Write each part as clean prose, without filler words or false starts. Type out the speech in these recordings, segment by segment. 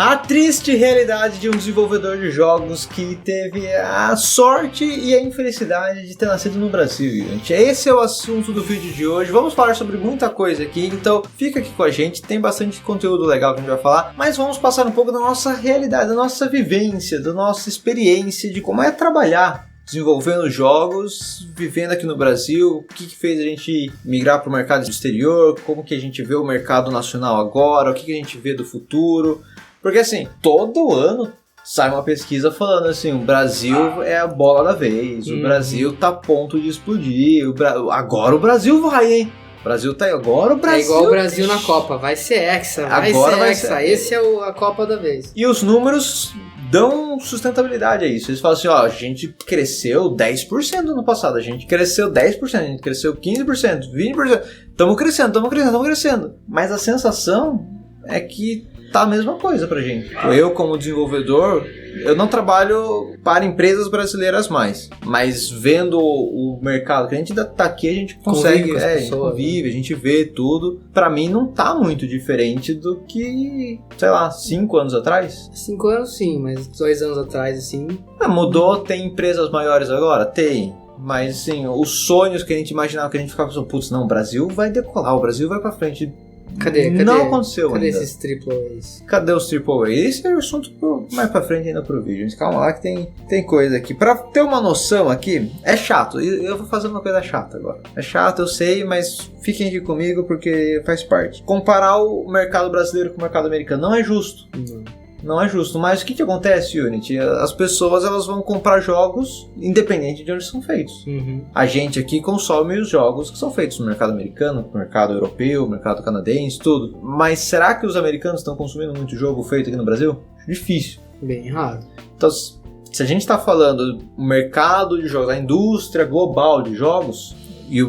A triste realidade de um desenvolvedor de jogos que teve a sorte e a infelicidade de ter nascido no Brasil, gente. Esse é o assunto do vídeo de hoje. Vamos falar sobre muita coisa aqui, então fica aqui com a gente. Tem bastante conteúdo legal que a gente vai falar, mas vamos passar um pouco da nossa realidade, da nossa vivência, da nossa experiência de como é trabalhar desenvolvendo jogos, vivendo aqui no Brasil, o que fez a gente migrar para o mercado exterior, como que a gente vê o mercado nacional agora, o que a gente vê do futuro. Porque assim, todo ano sai uma pesquisa falando assim, o Brasil é a bola da vez, o Brasil tá a ponto de explodir, agora o Brasil vai, hein? O Brasil tá aí, agora o Brasil... É igual o Brasil na Copa, vai ser hexa, agora vai hexa, ser... esse é a Copa da vez. E os números dão sustentabilidade a isso. Eles falam assim, ó, a gente cresceu 10% no passado, a gente cresceu 10%, a gente cresceu 15%, 20%, estamos crescendo. Mas a sensação é que tá a mesma coisa pra gente. Eu, como desenvolvedor, eu não trabalho para empresas brasileiras mais, mas vendo o mercado que a gente ainda tá aqui, a gente consegue, a gente convive, a gente vê tudo. Pra mim não tá muito diferente do que, sei lá, 5 anos atrás. 5 anos sim, mas 2 anos atrás assim... Mudou, tem empresas maiores agora? Tem. Mas assim, os sonhos que a gente imaginava, que a gente ficava pensando, putz, não, o Brasil vai decolar, o Brasil vai pra frente... Cadê? Não aconteceu cadê ainda. Esses AAAs? Cadê os AAA? Esse é o assunto mais pra frente ainda pro vídeo. Calma lá que tem coisa aqui. Pra ter uma noção aqui, é chato. Eu vou fazer uma coisa chata agora. É chato, eu sei, mas fiquem aqui comigo porque faz parte. Comparar o mercado brasileiro com o mercado americano não é justo. Não é justo, mas o que acontece, Unity? As pessoas elas vão comprar jogos independente de onde são feitos. A gente aqui consome os jogos que são feitos no mercado americano, no mercado europeu, no mercado canadense, tudo. Mas será que os americanos estão consumindo muito jogo feito aqui no Brasil? Difícil. Bem raro. Então, se a gente está falando do mercado de jogos, a indústria global de jogos, e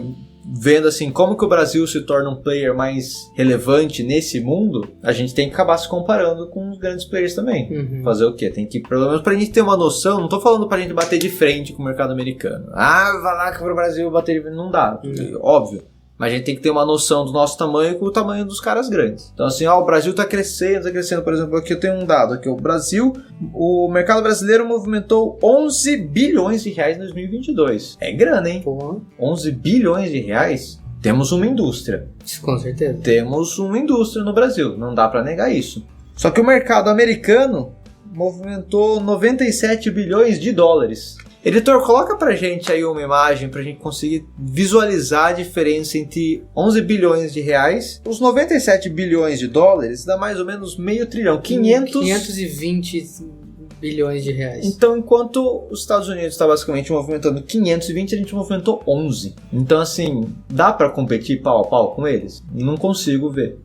vendo assim como que o Brasil se torna um player mais relevante nesse mundo, a gente tem que acabar se comparando com os grandes players também. Fazer o quê? Tem que, pelo menos pra gente ter uma noção, não tô falando pra gente bater de frente com o mercado americano. Vai lá que pro Brasil bater de frente, não dá, óbvio. Mas a gente tem que ter uma noção do nosso tamanho com o tamanho dos caras grandes. Então assim, o Brasil tá crescendo. Por exemplo, aqui eu tenho um dado aqui. O mercado brasileiro movimentou 11 bilhões de reais em 2022. É grana, hein? Porra. 11 bilhões de reais? Temos uma indústria. Com certeza. Temos uma indústria no Brasil. Não dá pra negar isso. Só que o mercado americano movimentou 97 bilhões de dólares. Editor, coloca pra gente aí uma imagem pra gente conseguir visualizar a diferença entre 11 bilhões de reais. Os 97 bilhões de dólares dá mais ou menos meio trilhão. 520 bilhões de reais. Então, enquanto os Estados Unidos está basicamente movimentando 520, a gente movimentou 11. Então, assim, dá pra competir pau a pau com eles? Não consigo ver.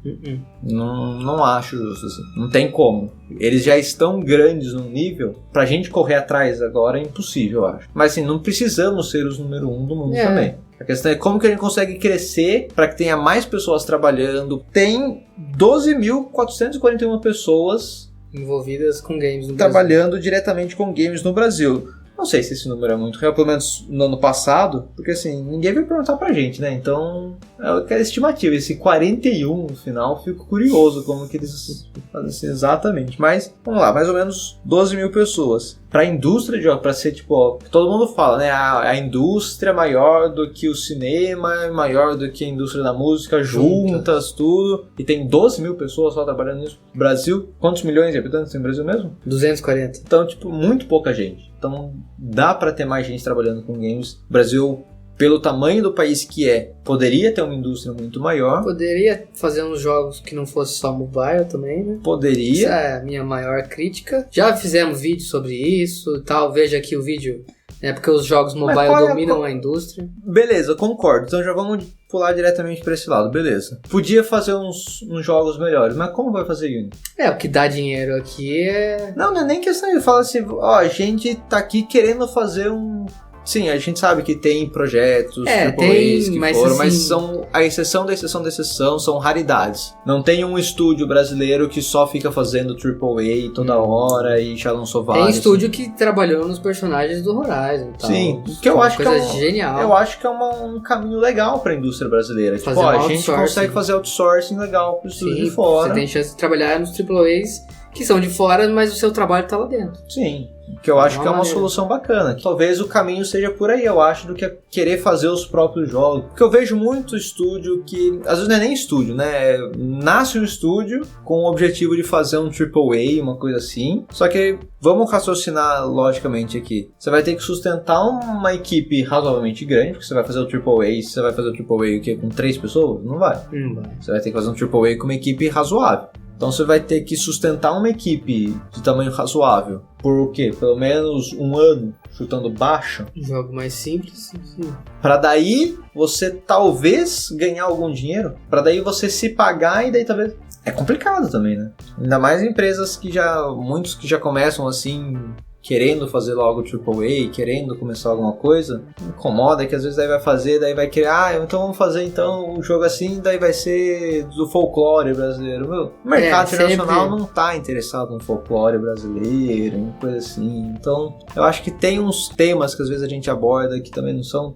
Não acho justo, assim. Não tem como. Eles já estão grandes num nível, pra gente correr atrás agora é impossível, eu acho. Mas assim, não precisamos ser os número 1 do mundo também. A questão é como que a gente consegue crescer para que tenha mais pessoas trabalhando. Tem 12.441 pessoas envolvidas com games no trabalhando Brasil. Diretamente com games no Brasil. Não sei se esse número é muito real, pelo menos no ano passado, porque assim, ninguém veio perguntar pra gente, né? Então, é aquela estimativa, esse 41 no final, fico curioso como que eles fazem assim exatamente. Mas, vamos lá, mais ou menos 12 mil pessoas. Pra indústria de jogos, pra ser tipo, ó, todo mundo fala, né? A indústria é maior do que o cinema, maior do que a indústria da música, juntas, tudo. E tem 12 mil pessoas só trabalhando nisso. Brasil, quantos milhões de habitantes tem no Brasil mesmo? 240. Então, tipo, muito pouca gente. Então, dá pra ter mais gente trabalhando com games. O Brasil, pelo tamanho do país que é, poderia ter uma indústria muito maior. Poderia fazer uns jogos que não fosse só mobile também, né? Poderia. Essa é a minha maior crítica. Já fizemos vídeo sobre isso, tal. Veja aqui o vídeo, né? Porque os jogos mobile dominam a indústria. Beleza, eu concordo. Então já vamos pular diretamente pra esse lado, beleza. Podia fazer uns jogos melhores, mas como vai fazer Unity? O que dá dinheiro aqui é... Não é nem questão de falar assim, a gente tá aqui querendo fazer um... Sim, a gente sabe que tem projetos, AAAs que mas foram, assim, mas são a exceção da exceção da exceção, são raridades. Não tem um estúdio brasileiro que só fica fazendo AAA toda hora e já lançou vários. Tem estúdio que trabalhou nos personagens do Horizon e tal. Sim, que eu acho que é genial. Eu acho que é um caminho legal pra indústria brasileira. Fazer a gente consegue fazer outsourcing legal pro estúdio de fora. Você tem chance de trabalhar nos AAAs que são de fora, mas o seu trabalho tá lá dentro. Sim. Que eu acho que é uma solução bacana. Talvez o caminho seja por aí, eu acho, do que querer fazer os próprios jogos. Porque eu vejo muito estúdio que, às vezes não é nem estúdio, né? Nasce um estúdio com o objetivo de fazer um AAA, uma coisa assim. Só que, vamos raciocinar logicamente aqui. Você vai ter que sustentar uma equipe razoavelmente grande, porque você vai fazer o AAA, você vai fazer o AAA o quê? Com 3 pessoas? Não vai. Você vai ter que fazer um AAA com uma equipe razoável. Então você vai ter que sustentar uma equipe de tamanho razoável por o quê? Pelo menos um ano, chutando baixo. Jogo mais simples. Sim. Pra daí você talvez ganhar algum dinheiro. Pra daí você se pagar e daí talvez... É complicado também, né? Ainda mais empresas que já... Muitos que já começam assim... querendo fazer logo AAA, querendo começar alguma coisa, incomoda que às vezes daí vai fazer, daí vai querer, então vamos fazer então um jogo assim, daí vai ser do folclore brasileiro. Meu, o mercado internacional não tá interessado no folclore brasileiro, em coisa assim. Então, eu acho que tem uns temas que às vezes a gente aborda que também não são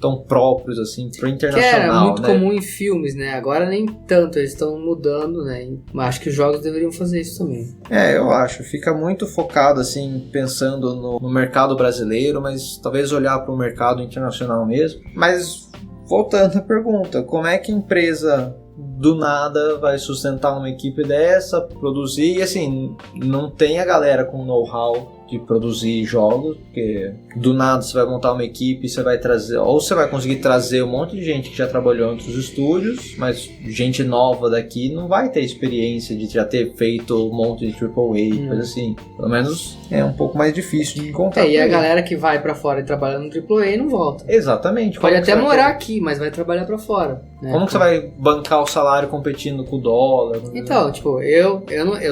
tão próprios assim pro internacional, que era muito né? comum em filmes, né? Agora nem tanto, eles estão mudando, né? Mas acho que os jogos deveriam fazer isso também. Eu acho, fica muito focado assim, pensando no mercado brasileiro, mas talvez olhar para o mercado internacional mesmo. Mas voltando à pergunta, como é que a empresa do nada vai sustentar uma equipe dessa, produzir, e assim, não tem a galera com know-how de produzir jogos, porque do nada você vai montar uma equipe, você vai trazer, ou você vai conseguir trazer um monte de gente que já trabalhou em outros estúdios, mas gente nova daqui não vai ter experiência de já ter feito um monte de AAA, coisa assim. Pelo menos é um pouco mais difícil de encontrar. E a galera que vai pra fora e trabalha no AAA não volta. Exatamente. Pode até morar aqui, mas vai trabalhar pra fora. Né? Como que você vai bancar o salário competindo com o dólar? Então, tipo, eu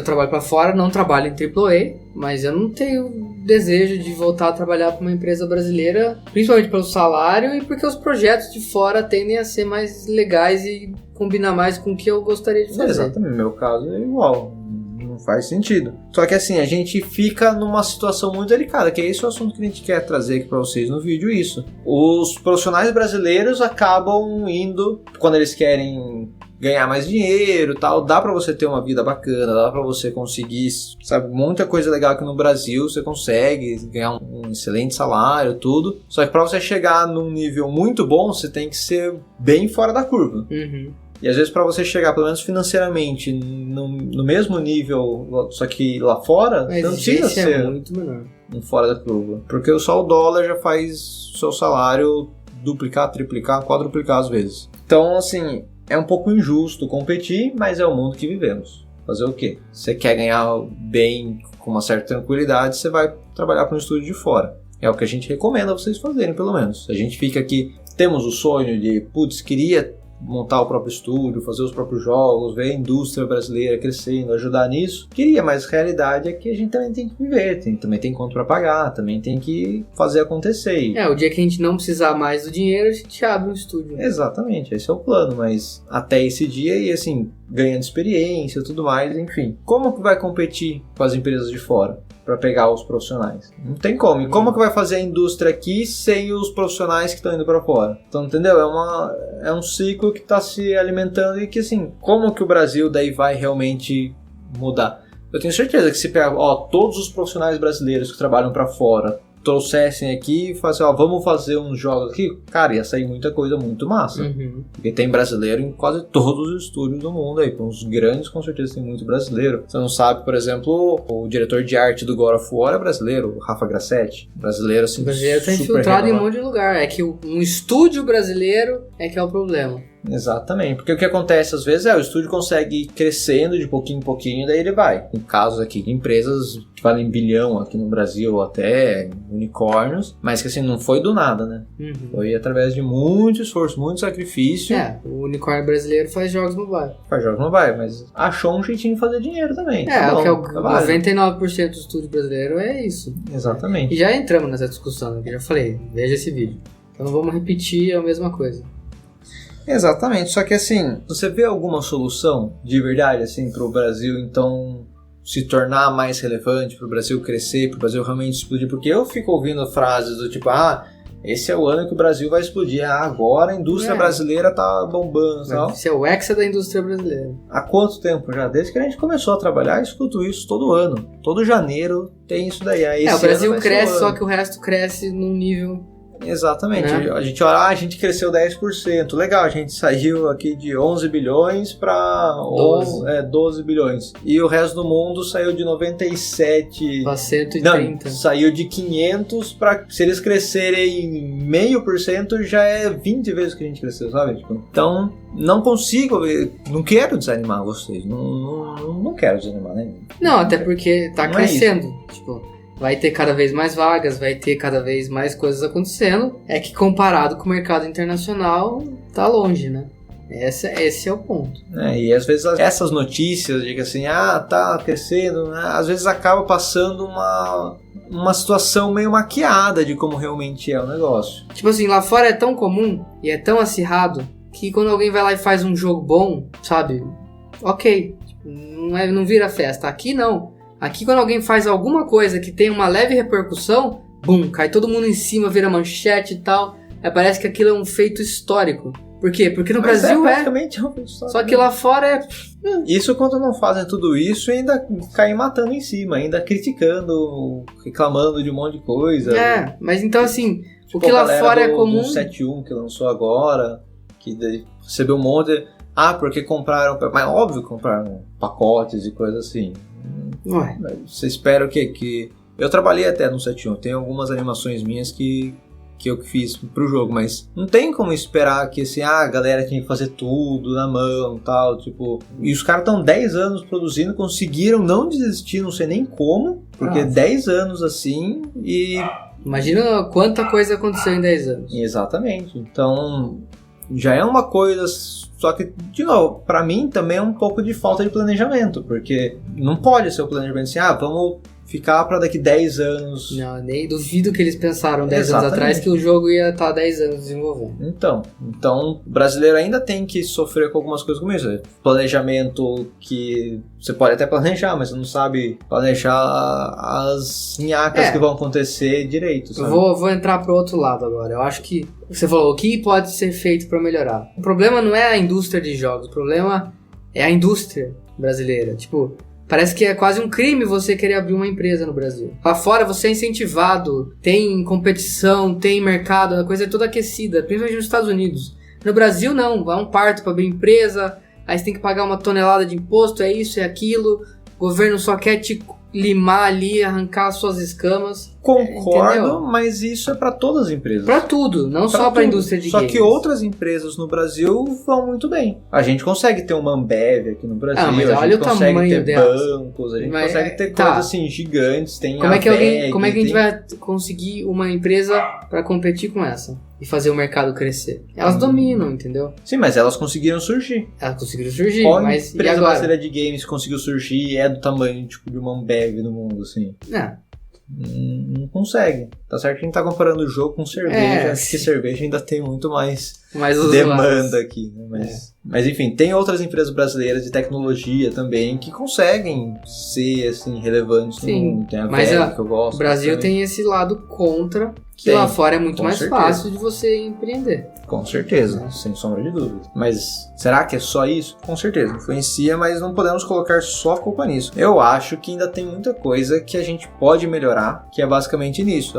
trabalho pra fora, não trabalho em AAA, mas eu não tenho desejo de voltar a trabalhar para uma empresa brasileira, principalmente pelo salário e porque os projetos de fora tendem a ser mais legais e combinar mais com o que eu gostaria de fazer. Exatamente, no meu caso é igual, não faz sentido. Só que assim, a gente fica numa situação muito delicada, que é esse o assunto que a gente quer trazer aqui para vocês no vídeo, isso. Os profissionais brasileiros acabam indo, quando eles querem ganhar mais dinheiro e tal, dá pra você ter uma vida bacana, dá pra você conseguir, sabe, muita coisa legal aqui no Brasil, você consegue ganhar um excelente salário, tudo, só que pra você chegar num nível muito bom, você tem que ser bem fora da curva. E às vezes pra você chegar, pelo menos financeiramente, no mesmo nível, só que lá fora, você não precisa ser muito menor. Um fora da curva, porque só o dólar já faz o seu salário duplicar, triplicar, quadruplicar às vezes. Então, assim, é um pouco injusto competir, mas é o mundo que vivemos. Fazer o quê? Você quer ganhar bem, com uma certa tranquilidade, você vai trabalhar para um estúdio de fora. É o que a gente recomenda vocês fazerem, pelo menos. A gente fica aqui, temos o sonho de, queria montar o próprio estúdio, fazer os próprios jogos, ver a indústria brasileira crescendo, ajudar nisso. Queria, mas a realidade é que a gente também tem que viver, também tem conta para pagar, também tem que fazer acontecer. O dia que a gente não precisar mais do dinheiro, a gente abre um estúdio. Exatamente, esse é o plano, mas até esse dia e assim, ganhando experiência e tudo mais, enfim. Como que vai competir com as empresas de fora para pegar os profissionais? Não tem como. E como que vai fazer a indústria aqui sem os profissionais que estão indo para fora? Então, entendeu? É um ciclo que está se alimentando e que, assim, como que o Brasil daí vai realmente mudar? Eu tenho certeza que se pegar, todos os profissionais brasileiros que trabalham para fora trouxessem aqui e falassem, vamos fazer uns jogos aqui, cara, ia sair muita coisa muito massa. Porque tem brasileiro em quase todos os estúdios do mundo aí, os grandes com certeza tem muito brasileiro. Você não sabe, por exemplo, o diretor de arte do God of War é brasileiro, o Rafa Grassetti, brasileiro assim, o brasileiro tá infiltrado em um monte de lugar, é que um estúdio brasileiro é que é o problema. Exatamente, porque o que acontece às vezes o estúdio consegue ir crescendo de pouquinho em pouquinho, daí ele vai. Em casos aqui de empresas que valem bilhão aqui no Brasil, até unicórnios, mas que assim, não foi do nada, né? Foi através de muito esforço, muito sacrifício. O unicórnio brasileiro faz jogos mobile. Faz jogos mobile, mas achou um jeitinho de fazer dinheiro também. O que é o 99% do estúdio brasileiro é isso. Exatamente. E já entramos nessa discussão, né? Que eu já falei, veja esse vídeo. Então não vamos repetir a mesma coisa. Exatamente, só que assim, você vê alguma solução de verdade assim pro Brasil então se tornar mais relevante, pro Brasil crescer, pro Brasil realmente explodir? Porque eu fico ouvindo frases do tipo, esse é o ano que o Brasil vai explodir. Agora a indústria brasileira tá bombando e tal. Esse é o hexa da indústria brasileira. Há quanto tempo já? Desde que a gente começou a trabalhar, eu escuto isso todo ano. Todo janeiro tem isso daí. Aí o Brasil cresce, só que o resto cresce num nível... Exatamente. Né? A gente olha, a gente cresceu 10%. Legal, a gente saiu aqui de 11 bilhões para 12 bilhões. E o resto do mundo saiu de 97... Para 130. Não, saiu de 500 para... Se eles crescerem 0,5%, já é 20 vezes que a gente cresceu, sabe? Tipo, então, não consigo... Não quero desanimar vocês. Não quero desanimar, né? Não, até porque tá Não crescendo. Tipo... Vai ter cada vez mais vagas, vai ter cada vez mais coisas acontecendo. É que comparado com o mercado internacional, tá longe, né? Esse é o ponto. E às vezes essas notícias de que assim, tá crescendo, né? Às vezes acaba passando uma situação meio maquiada de como realmente é o negócio. Tipo assim, lá fora é tão comum e é tão acirrado que quando alguém vai lá e faz um jogo bom, sabe? Ok, tipo, não vira festa. Aqui não. Aqui quando alguém faz alguma coisa que tem uma leve repercussão, bum, cai todo mundo em cima, vira manchete e tal. Aí parece que aquilo é um feito histórico. Por quê? Porque no Brasil praticamente é um feito histórico. Só que lá fora é... Isso quando não fazem tudo isso e ainda caem matando em cima, ainda criticando, reclamando de um monte de coisa. Mas então assim, tipo, o que lá fora é comum... O 7.1 que lançou agora, que recebeu um monte... porque compraram... Mas óbvio que compraram pacotes e coisas assim. Ué. Você espera o quê? Que eu trabalhei até no 7.1, tem algumas animações minhas que eu fiz pro jogo, mas não tem como esperar que assim, a galera tinha que fazer tudo na mão e tal, tipo, e os caras estão 10 anos produzindo, conseguiram não desistir, não sei nem como, porque 10 anos assim e... Imagina quanta coisa aconteceu em 10 anos. Exatamente, então já é uma coisa... Só que, de novo, pra mim também é um pouco de falta de planejamento, porque não pode ser o planejamento assim, vamos ficar pra daqui 10 anos. Não, nem duvido que eles pensaram 10 anos atrás que o jogo ia estar 10 anos desenvolvendo. Então, o brasileiro ainda tem que sofrer com algumas coisas como isso. Planejamento que você pode até planejar, mas você não sabe planejar as nhacas que vão acontecer direito, sabe? Eu vou entrar pro outro lado agora. Eu acho que você falou, o que pode ser feito pra melhorar? O problema não é a indústria de jogos, o problema é a indústria brasileira. Tipo, parece que é quase um crime você querer abrir uma empresa no Brasil. Lá fora você é incentivado, tem competição, tem mercado, a coisa é toda aquecida, principalmente nos Estados Unidos. No Brasil não, vai um parto para abrir empresa, aí você tem que pagar uma tonelada de imposto, é isso, é aquilo. O governo só quer te limar ali, arrancar as suas escamas. Concordo, mas isso é para todas as empresas. Para tudo, não só para a indústria de games. Só que outras empresas no Brasil vão muito bem. A gente consegue ter uma Ambev aqui no Brasil, mas a olha gente o consegue tamanho ter delas. bancos, a gente consegue ter coisas assim gigantes, tem como é que a gente vai conseguir uma empresa para competir com essa? E fazer o mercado crescer. Elas dominam, entendeu? Sim, mas elas conseguiram surgir. Qual mas empresa brasileira de games conseguiu surgir e é do tamanho tipo, de uma Ambev no mundo, assim? Não consegue. Tá certo que a gente tá comparando o jogo com cerveja. Acho que cerveja ainda tem muito mais demanda aqui, né? Mas enfim, tem outras empresas brasileiras de tecnologia também que conseguem ser assim, relevantes no mundo. Tem a VEG, que eu gosto. O Brasil tem esse lado contra, que lá fora é muito mais fácil de você empreender. Com certeza, sem sombra de dúvida. Mas será que é só isso? Com certeza, influencia, mas não podemos colocar só a culpa nisso. Eu acho que ainda tem muita coisa que a gente pode melhorar, que é basicamente nisso.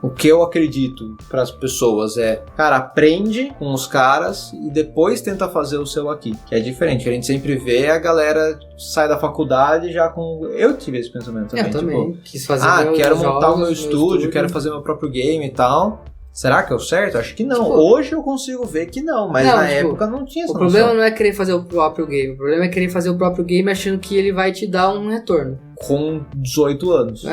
O que eu acredito para as pessoas cara, aprende com os caras e depois tenta fazer o seu aqui. Que é diferente, a gente sempre vê a galera sai da faculdade já com... Eu tive esse pensamento também. Eu também. Quis fazer quero montar o meu estúdio, quero fazer meu próprio game e tal. Será que é o certo? Acho que não. Hoje eu consigo ver que não, mas na época não tinha essa noção. O problema não é querer fazer o próprio game, o problema é querer fazer o próprio game achando que ele vai te dar um retorno. Com 18 anos.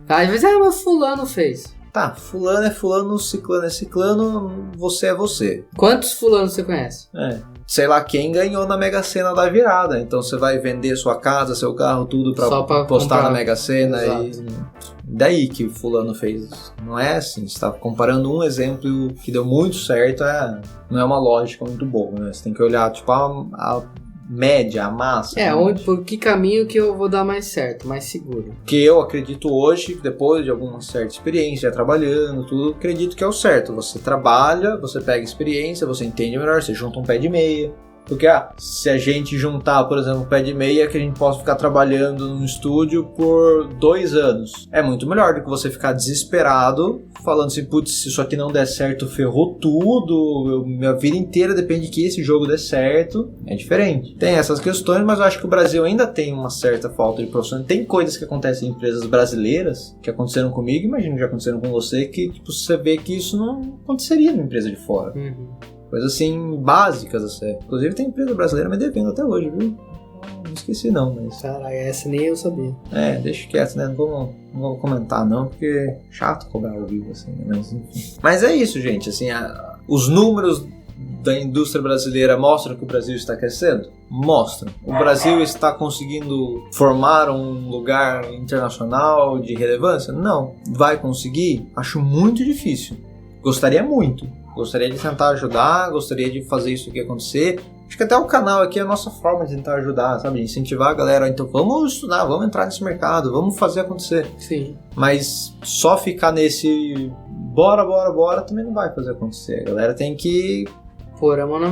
Às vezes, mas fulano fez. Tá, fulano é fulano, ciclano é ciclano, você é você. Quantos fulanos você conhece? Sei lá quem ganhou na Mega Sena da virada. Então você vai vender sua casa, seu carro, tudo pra postar comprar na Mega Sena. E daí que fulano fez. Não é assim, você tá comparando um exemplo que deu muito certo, não é uma lógica muito boa, né? Você tem que olhar, tipo, a média, a massa. Por que caminho que eu vou dar mais certo, mais seguro. Que eu acredito hoje, depois de alguma certa experiência, já trabalhando, tudo, acredito que é o certo. Você trabalha, você pega experiência, você entende melhor, você junta um pé de meia. Porque, se a gente juntar, por exemplo, um pé de meia, que a gente possa ficar trabalhando num estúdio por 2 anos. É muito melhor do que você ficar desesperado, falando assim, putz, se isso aqui não der certo, ferrou tudo, minha vida inteira depende que esse jogo dê certo. É diferente. Tem essas questões, mas eu acho que o Brasil ainda tem uma certa falta de profissionalismo. Tem coisas que acontecem em empresas brasileiras, que aconteceram comigo, imagino que já aconteceram com você, que tipo, você vê que isso não aconteceria numa empresa de fora. Coisas assim, básicas até. Inclusive tem empresa brasileira me devendo até hoje, viu? Não esqueci não, mas... Caraca, essa nem eu sabia. Deixa quieto, né? Não vou comentar não, porque é chato cobrar ao vivo, assim, né? Mas enfim. Mas é isso, gente, assim, os números da indústria brasileira mostram que o Brasil está crescendo? Mostram. O Brasil está conseguindo formar um lugar internacional de relevância? Não. Vai conseguir? Acho muito difícil. Gostaria muito. Gostaria de tentar ajudar, gostaria de fazer isso aqui acontecer. Acho que até o canal aqui é a nossa forma de tentar ajudar, sabe? Incentivar a galera. Então vamos estudar, vamos entrar nesse mercado, vamos fazer acontecer. Sim. Mas só ficar nesse bora também não vai fazer acontecer. A galera tem que pôr a mão na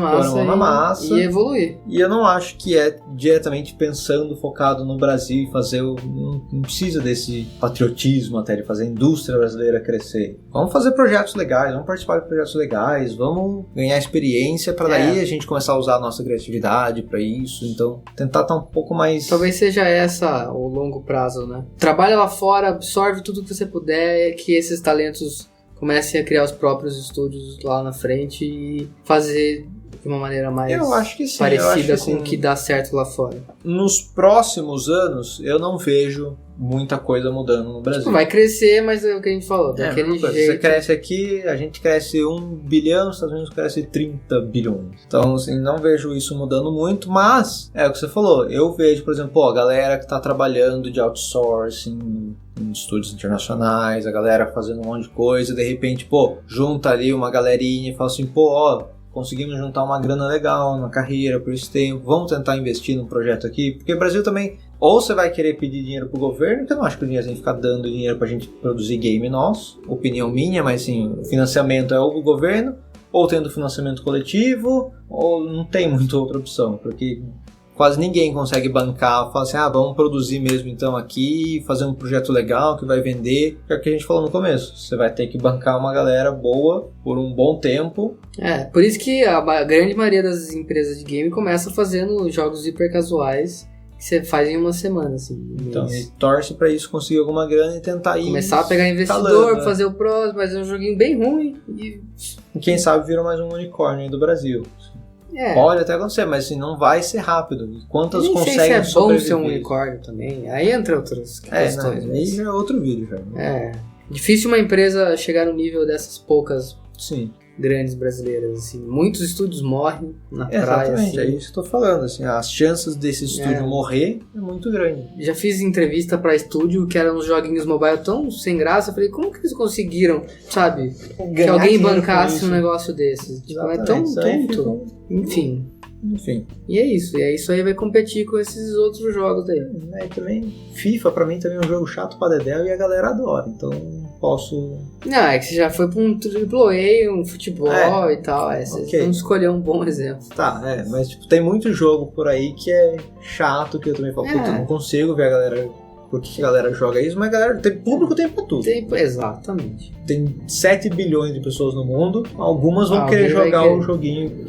massa e evoluir. E eu não acho que é diretamente pensando, focado no Brasil e fazer... Não precisa desse patriotismo até de fazer a indústria brasileira crescer. Vamos fazer projetos legais, vamos participar de projetos legais, vamos ganhar experiência para daí a gente começar a usar a nossa criatividade para isso. Então, tentar estar um pouco mais... Talvez seja essa o longo prazo, né? Trabalha lá fora, absorve tudo que você puder, que esses talentos comecem a criar os próprios estúdios lá na frente e fazer de uma maneira mais parecida com o que dá certo lá fora. Nos próximos anos, eu não vejo muita coisa mudando no Brasil. Vai crescer, mas é o que a gente falou, daquele jeito. Você cresce aqui, a gente cresce 1 bilhão, os Estados Unidos cresce 30 bilhões. Então, assim, não vejo isso mudando muito, mas é o que você falou. Eu vejo, por exemplo, a galera que está trabalhando de outsourcing em estúdios internacionais, a galera fazendo um monte de coisa, de repente, junta ali uma galerinha e fala assim, conseguimos juntar uma grana legal na carreira por esse tempo, vamos tentar investir num projeto aqui, porque o Brasil também, ou você vai querer pedir dinheiro pro governo, que eu não acho que o dinheiro tem que ficar dando dinheiro pra gente produzir game nosso, opinião minha, mas sim, o financiamento é ou do governo, ou tendo financiamento coletivo, ou não tem muita outra opção, porque quase ninguém consegue bancar, falar assim, vamos produzir mesmo então aqui, fazer um projeto legal que vai vender, que é o que a gente falou no começo. Você vai ter que bancar uma galera boa por um bom tempo. Por isso que a grande maioria das empresas de game começa fazendo jogos hiper casuais que você faz em uma semana, assim. Então, e torce pra isso conseguir alguma grana e tentar ir começar a pegar investidor, fazer o próximo, mas é um joguinho bem ruim. E quem sabe vira mais um unicórnio aí do Brasil. Pode até acontecer, mas assim, não vai ser rápido. Quantas conseguem sobreviver? É bom ser um unicórnio também. Aí entra outras questões. Aí já é outro vídeo. Difícil uma empresa chegar no nível dessas poucas grandes brasileiras. Assim. Muitos estúdios morrem na praia. Exatamente, assim. é isso que eu tô falando. Assim, as chances desse estúdio morrer é muito grande. Já fiz entrevista pra estúdio que eram uns joguinhos mobile tão sem graça. Eu falei, como que eles conseguiram, sabe? Que alguém bancasse um negócio desses. Tipo, é tão tonto. Enfim. E é isso. E aí isso aí vai competir com esses outros jogos aí. Também, FIFA pra mim também é um jogo chato pra dedéu e a galera adora. Então posso... Não, é que você já foi pra um AAA, um futebol e tal. Você não escolheu um bom exemplo. Mas tipo, tem muito jogo por aí que é chato, que eu também falo, eu não consigo ver a galera... Por que a galera joga isso? Mas a galera tem público, tem pra tudo. Exatamente. Tem 7 bilhões de pessoas no mundo, algumas vão querer jogar o joguinho.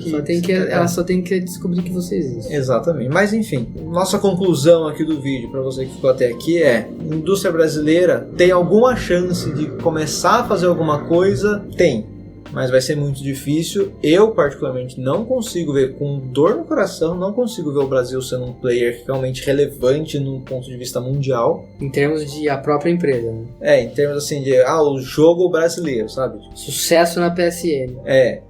Ela só tem que descobrir que você existe. Exatamente. Mas enfim, nossa conclusão aqui do vídeo, pra você que ficou até aqui, é: indústria brasileira tem alguma chance de começar a fazer alguma coisa? Tem. Mas vai ser muito difícil. Eu, particularmente, não consigo ver, com dor no coração, não consigo ver o Brasil sendo um player realmente relevante no ponto de vista mundial. Em termos de a própria empresa, né? Em termos assim de, o jogo brasileiro, sabe? Sucesso na PSN.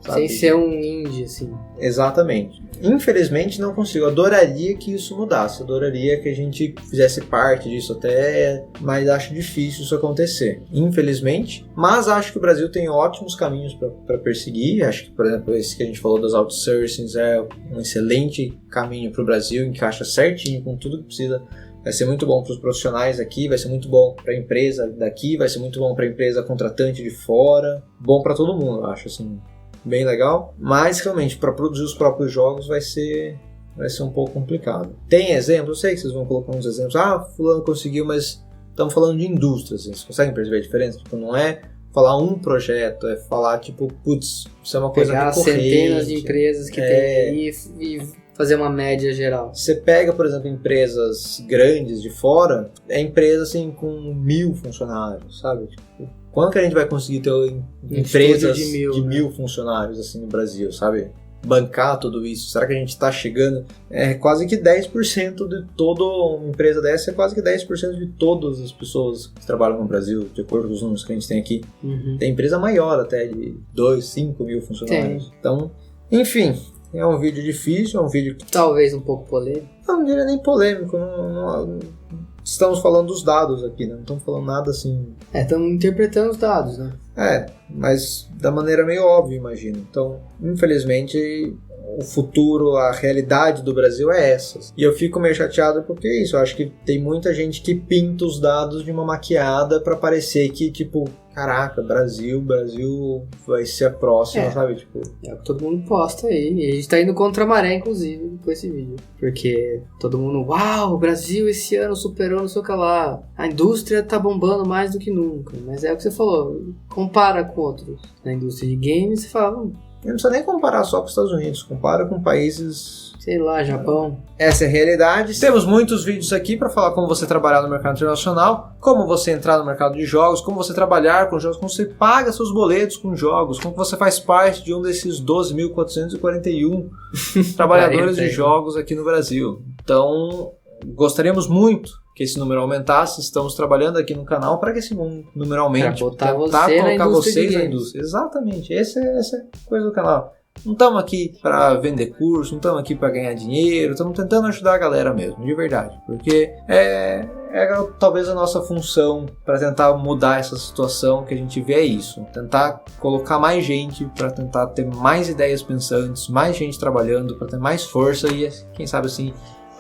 Sabe? Sem ser um indie, assim. Exatamente. infelizmente não consigo. Eu adoraria que isso mudasse, adoraria que a gente fizesse parte disso até, mas acho difícil isso acontecer, infelizmente. Mas acho que o Brasil tem ótimos caminhos para perseguir. Acho que, por exemplo, esse que a gente falou das outsourcings é um excelente caminho para o Brasil, encaixa certinho com tudo que precisa. Vai ser muito bom para os profissionais aqui, vai ser muito bom para a empresa daqui, vai ser muito bom para a empresa contratante de fora, bom para todo mundo, eu acho, assim, bem legal. Mas realmente, para produzir os próprios jogos vai ser um pouco complicado. Tem exemplos, eu sei que vocês vão colocar uns exemplos, fulano conseguiu, mas estamos falando de indústrias, vocês conseguem perceber a diferença? Tipo, não é falar um projeto, é falar tipo, putz, isso é uma coisa recorrente. Pegar centenas de empresas que tem aí e fazer uma média geral. Você pega, por exemplo, empresas grandes de fora, é empresa assim com 1.000 funcionários, sabe? Tipo, quando que a gente vai conseguir ter empresas de 1.000 funcionários assim no Brasil, sabe? Bancar tudo isso? Será que a gente está chegando? É quase que 10% de toda uma empresa dessa, é quase que 10% de todas as pessoas que trabalham no Brasil, de acordo com os números que a gente tem aqui. Tem empresa maior até, de 2, 5 mil funcionários. Tem. Então, enfim, é um vídeo difícil, é um vídeo que... Talvez um pouco polêmico. Não diria nem polêmico, não, estamos falando dos dados aqui, né? Não estamos falando nada assim... Estamos interpretando os dados, né? Mas da maneira meio óbvia, imagino. Então, infelizmente, o futuro, a realidade do Brasil é essa. E eu fico meio chateado porque é isso. Eu acho que tem muita gente que pinta os dados de uma maquiada pra parecer que, tipo, caraca, Brasil vai ser a próxima, sabe? Tipo... É o que todo mundo posta aí. E a gente tá indo contra a maré, inclusive, com esse vídeo. Porque todo mundo, uau, o Brasil esse ano superou não sei o que lá. A indústria tá bombando mais do que nunca. Mas é o que você falou, compara com outros. Na indústria de games, você fala... não precisa nem comparar só com os Estados Unidos, compara com países... sei lá, Japão. Essa é a realidade. Temos muitos vídeos aqui para falar como você trabalhar no mercado internacional, como você entrar no mercado de jogos, como você trabalhar com jogos, como você paga seus boletos com jogos, como você faz parte de um desses 12.441 trabalhadores de jogos aqui no Brasil. Então, gostaríamos muito que esse número aumentasse. Estamos trabalhando aqui no canal para que esse número aumente, para colocar vocês na indústria. Exatamente, essa é a coisa do canal. Não estamos aqui para vender curso, não estamos aqui para ganhar dinheiro, estamos tentando ajudar a galera mesmo, de verdade. Porque é talvez a nossa função para tentar mudar essa situação que a gente vê é isso. Tentar colocar mais gente, para tentar ter mais ideias pensantes, mais gente trabalhando, para ter mais força e quem sabe assim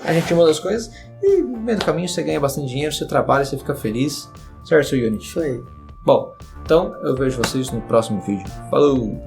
a gente muda as coisas e no meio do caminho você ganha bastante dinheiro, você trabalha, você fica feliz. Certo, Unity? Isso aí. Bom, então eu vejo vocês no próximo vídeo. Falou!